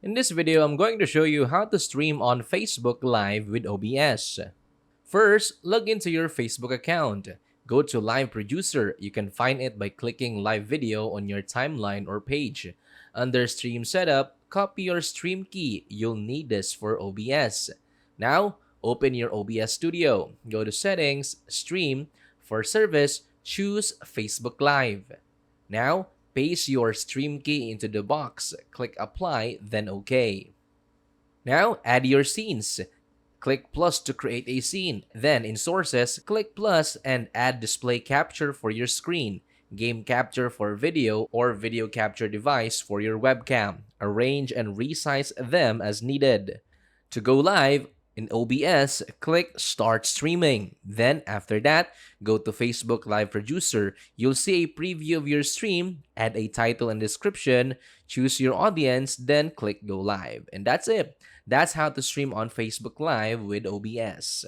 In this video, I'm going to show you how to stream on Facebook Live with OBS. First, log into your Facebook account. Go to Live Producer. You can find it by clicking Live Video on your timeline or page. Under Stream Setup, copy your stream key. You'll need this for OBS. Now, open your OBS Studio. Go to Settings, Stream. For Service, choose Facebook Live. Now, paste your stream key into the box. Click Apply, then OK. Now, add your scenes. Click plus to create a scene. Then, in Sources, click plus and add display capture for your screen, game capture for video, or video capture device for your webcam. Arrange and resize them as needed. To go live, in OBS, click Start Streaming. Then, after that, go to Facebook Live Producer. You'll see a preview of your stream, add a title and description, choose your audience, then click Go Live. And that's it. That's how to stream on Facebook Live with OBS.